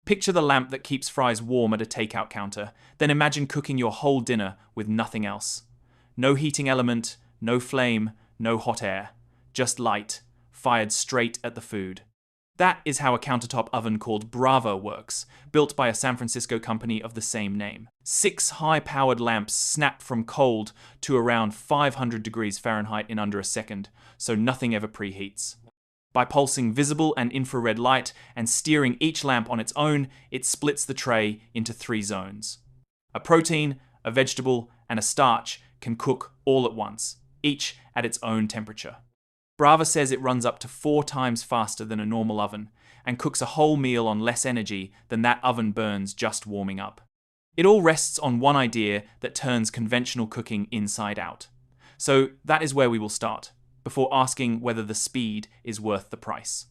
Picture the lamp that keeps fries warm at a takeout counter, then imagine cooking your whole dinner with nothing else. No heating element, no flame, no hot air. Just light, fired straight at the food. That is how a countertop oven called Brava works, built by a San Francisco company of the same name. 6 high-powered lamps snap from cold to around 500 degrees Fahrenheit in under a second, so nothing ever preheats. By pulsing visible and infrared light and steering each lamp on its own, it splits the tray into 3 zones. A protein, a vegetable, and a starch can cook all at once, each at its own temperature. Brava says it runs up to 4 times faster than a normal oven and cooks a whole meal on less energy than that oven burns just warming up. It all rests on one idea that turns conventional cooking inside out. So that is where we will start, before asking whether the speed is worth the price.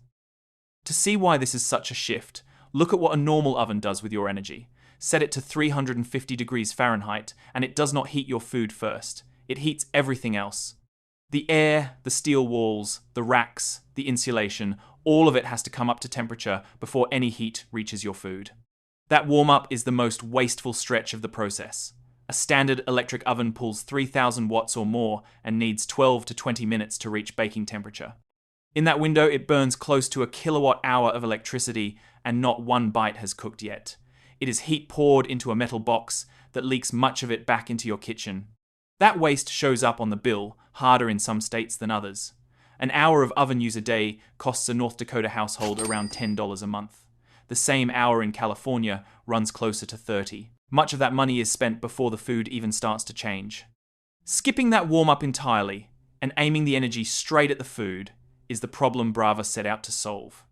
To see why this is such a shift, look at what a normal oven does with your energy. Set it to 350 degrees Fahrenheit and it does not heat your food first. It heats everything else. The air, the steel walls, the racks, the insulation, all of it has to come up to temperature before any heat reaches your food. That warm-up is the most wasteful stretch of the process. A standard electric oven pulls 3,000 watts or more and needs 12 to 20 minutes to reach baking temperature. In that window, it burns close to a kilowatt hour of electricity and not one bite has cooked yet. It is heat poured into a metal box that leaks much of it back into your kitchen. That waste shows up on the bill, harder in some states than others. An hour of oven use a day costs a North Dakota household around $10 a month. The same hour in California runs closer to $30. Much of that money is spent before the food even starts to change. Skipping that warm-up entirely and aiming the energy straight at the food is the problem Brava set out to solve.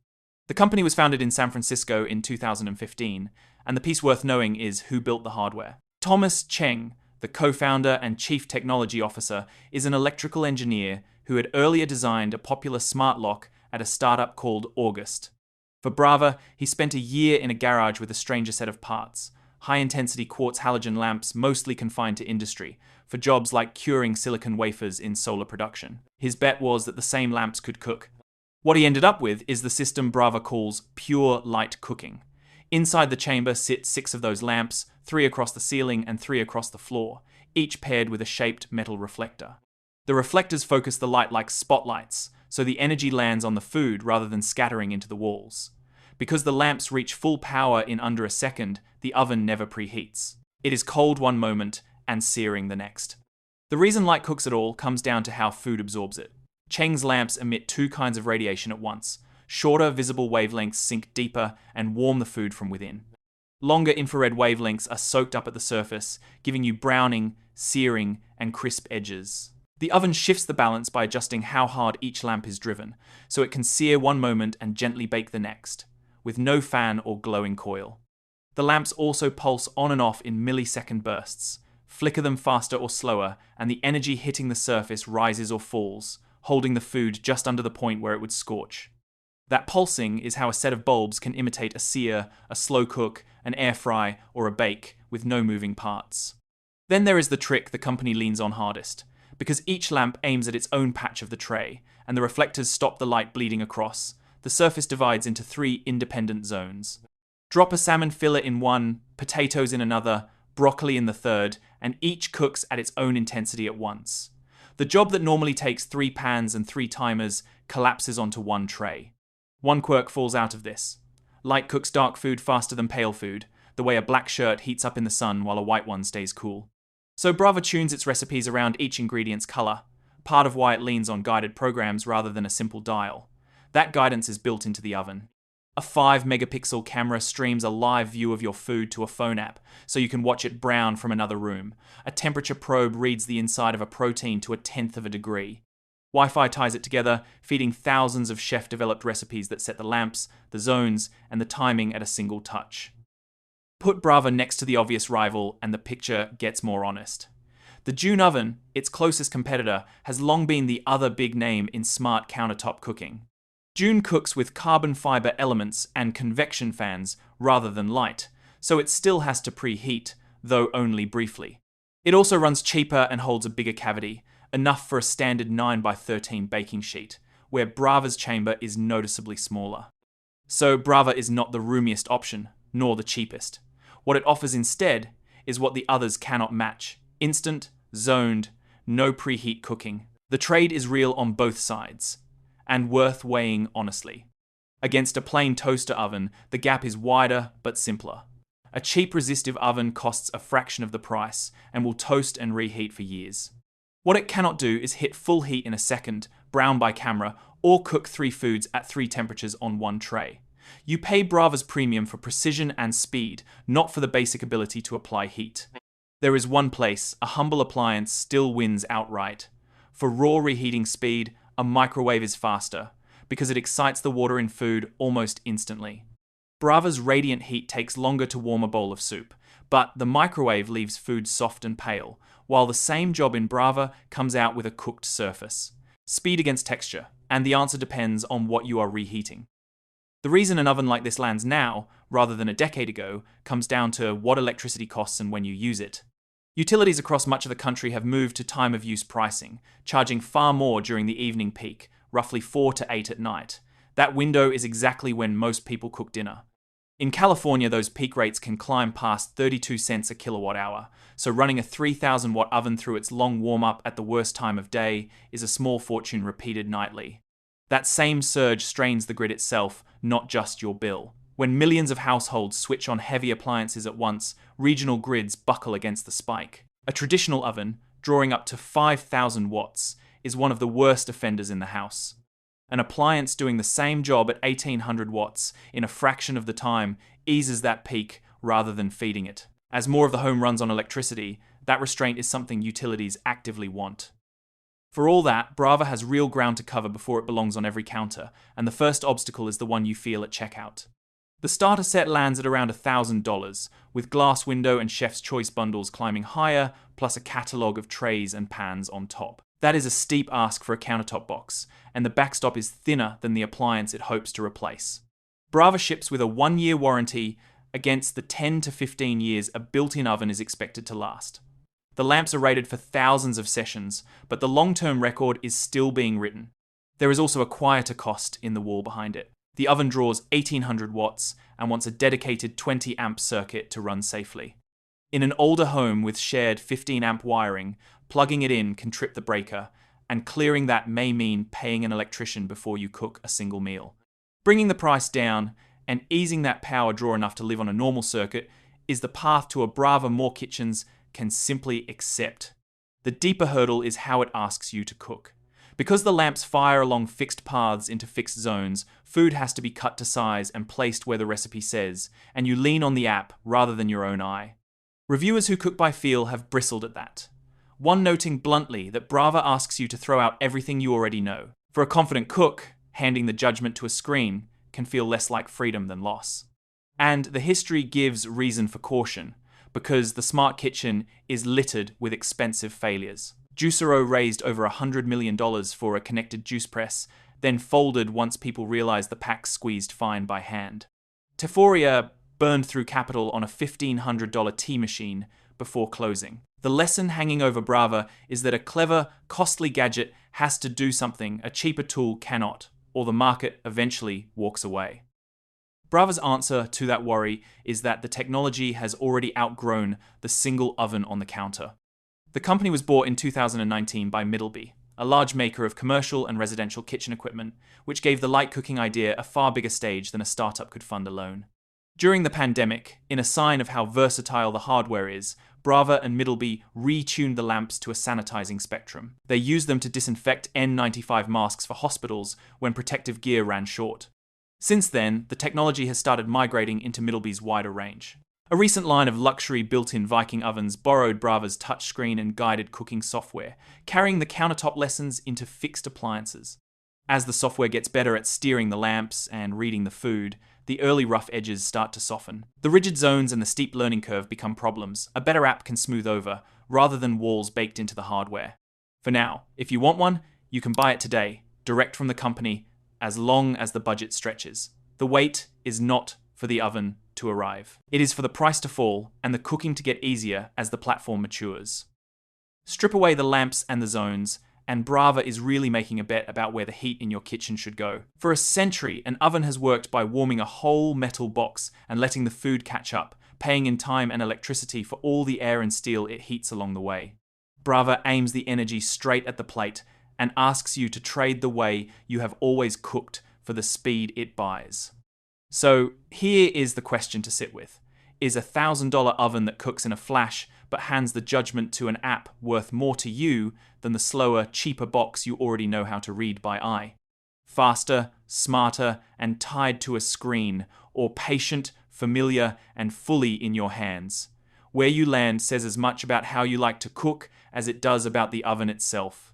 The company was founded in San Francisco in 2015, and the piece worth knowing is who built the hardware. Thomas Cheng, the co-founder and chief technology officer, is an electrical engineer who had earlier designed a popular smart lock at a startup called August. For Brava, he spent a year in a garage with a stranger set of parts, high-intensity quartz halogen lamps mostly confined to industry, for jobs like curing silicon wafers in solar production. His bet was that the same lamps could cook. What he ended up with is the system Brava calls pure light cooking. Inside the chamber sit 6 of those lamps, 3 across the ceiling and 3 across the floor, each paired with a shaped metal reflector. The reflectors focus the light like spotlights, so the energy lands on the food rather than scattering into the walls. Because the lamps reach full power in under a second, the oven never preheats. It is cold one moment and searing the next. The reason light cooks at all comes down to how food absorbs it. Cheng's lamps emit 2 kinds of radiation at once. Shorter visible wavelengths sink deeper and warm the food from within. Longer infrared wavelengths are soaked up at the surface, giving you browning, searing, and crisp edges. The oven shifts the balance by adjusting how hard each lamp is driven, so it can sear one moment and gently bake the next, with no fan or glowing coil. The lamps also pulse on and off in millisecond bursts. Flicker them faster or slower, and the energy hitting the surface rises or falls, holding the food just under the point where it would scorch. That pulsing is how a set of bulbs can imitate a sear, a slow cook, an air fry, or a bake, with no moving parts. Then there is the trick the company leans on hardest. Because each lamp aims at its own patch of the tray, and the reflectors stop the light bleeding across, the surface divides into 3 independent zones. Drop a salmon fillet in one, potatoes in another, broccoli in the third, and each cooks at its own intensity at once. The job that normally takes 3 pans and 3 timers collapses onto one tray. One quirk falls out of this. Light cooks dark food faster than pale food, the way a black shirt heats up in the sun while a white one stays cool. So Brava tunes its recipes around each ingredient's color, part of why it leans on guided programs rather than a simple dial. That guidance is built into the oven. A 5-megapixel camera streams a live view of your food to a phone app, so you can watch it brown from another room. A temperature probe reads the inside of a protein to 1/10 of a degree. Wi-Fi ties it together, feeding thousands of chef-developed recipes that set the lamps, the zones, and the timing at a single touch. Put Brava next to the obvious rival, and the picture gets more honest. The June oven, its closest competitor, has long been the other big name in smart countertop cooking. June cooks with carbon fiber elements and convection fans rather than light, so it still has to preheat, though only briefly. It also runs cheaper and holds a bigger cavity, enough for a standard 9x13 baking sheet, where Brava's chamber is noticeably smaller. So Brava is not the roomiest option, nor the cheapest. What it offers instead is what the others cannot match: instant, zoned, no preheat cooking. The trade is real on both sides, and worth weighing honestly. Against a plain toaster oven, the gap is wider but simpler. A cheap resistive oven costs a fraction of the price and will toast and reheat for years. What it cannot do is hit full heat in a second, brown by camera, or cook 3 foods at 3 temperatures on one tray. You pay Brava's premium for precision and speed, not for the basic ability to apply heat. There is one place a humble appliance still wins outright. For raw reheating speed, a microwave is faster, because it excites the water in food almost instantly. Brava's radiant heat takes longer to warm a bowl of soup, but the microwave leaves food soft and pale, while the same job in Brava comes out with a cooked surface. Speed against texture, and the answer depends on what you are reheating. The reason an oven like this lands now, rather than a decade ago, comes down to what electricity costs and when you use it. Utilities across much of the country have moved to time of use pricing, charging far more during the evening peak, roughly 4 to 8 at night. That window is exactly when most people cook dinner. In California, those peak rates can climb past 32 cents a kilowatt hour, so running a 3,000 watt oven through its long warm-up at the worst time of day is a small fortune repeated nightly. That same surge strains the grid itself, not just your bill. When millions of households switch on heavy appliances at once, regional grids buckle against the spike. A traditional oven, drawing up to 5,000 watts, is one of the worst offenders in the house. An appliance doing the same job at 1,800 watts in a fraction of the time eases that peak rather than feeding it. As more of the home runs on electricity, that restraint is something utilities actively want. For all that, Brava has real ground to cover before it belongs on every counter, and the first obstacle is the one you feel at checkout. The starter set lands at around $1,000, with glass window and chef's choice bundles climbing higher, plus a catalogue of trays and pans on top. That is a steep ask for a countertop box, and the backstop is thinner than the appliance it hopes to replace. Brava ships with a 1-year warranty against the 10 to 15 years a built-in oven is expected to last. The lamps are rated for thousands of sessions, but the long-term record is still being written. There is also a quieter cost in the wall behind it. The oven draws 1,800 watts and wants a dedicated 20 amp circuit to run safely. In an older home with shared 15 amp wiring, plugging it in can trip the breaker, and clearing that may mean paying an electrician before you cook a single meal. Bringing the price down and easing that power draw enough to live on a normal circuit is the path to a Brava more kitchens can simply accept. The deeper hurdle is how it asks you to cook. Because the lamps fire along fixed paths into fixed zones, food has to be cut to size and placed where the recipe says, and you lean on the app rather than your own eye. Reviewers who cook by feel have bristled at that. One noting bluntly that Brava asks you to throw out everything you already know. For a confident cook, handing the judgment to a screen can feel less like freedom than loss. And the history gives reason for caution, because the smart kitchen is littered with expensive failures. Juicero raised over $100 million for a connected juice press, then folded once people realized the pack squeezed fine by hand. Teforia burned through capital on a $1,500 tea machine before closing. The lesson hanging over Brava is that a clever, costly gadget has to do something a cheaper tool cannot, or the market eventually walks away. Brava's answer to that worry is that the technology has already outgrown the single oven on the counter. The company was bought in 2019 by Middleby, a large maker of commercial and residential kitchen equipment, which gave the light cooking idea a far bigger stage than a startup could fund alone. During the pandemic, in a sign of how versatile the hardware is, Brava and Middleby retuned the lamps to a sanitizing spectrum. They used them to disinfect N95 masks for hospitals when protective gear ran short. Since then, the technology has started migrating into Middleby's wider range. A recent line of luxury built-in Viking ovens borrowed Brava's touchscreen and guided cooking software, carrying the countertop lessons into fixed appliances. As the software gets better at steering the lamps and reading the food, the early rough edges start to soften. The rigid zones and the steep learning curve become problems a better app can smooth over, rather than walls baked into the hardware. For now, if you want one, you can buy it today, direct from the company, as long as the budget stretches. The wait is not for the oven to arrive. It is for the price to fall and the cooking to get easier as the platform matures. Strip away the lamps and the zones, And Brava is really making a bet about where the heat in your kitchen should go. For a century, an oven has worked by warming a whole metal box and letting the food catch up, paying in time and electricity for all the air and steel it heats along the way. Brava aims the energy straight at the plate and asks you to trade the way you have always cooked for the speed it buys. So here is the question to sit with. Is a $1,000 oven that cooks in a flash but hands the judgment to an app worth more to you than the slower, cheaper box you already know how to read by eye? Faster, smarter, and tied to a screen, or patient, familiar, and fully in your hands? Where you land says as much about how you like to cook as it does about the oven itself.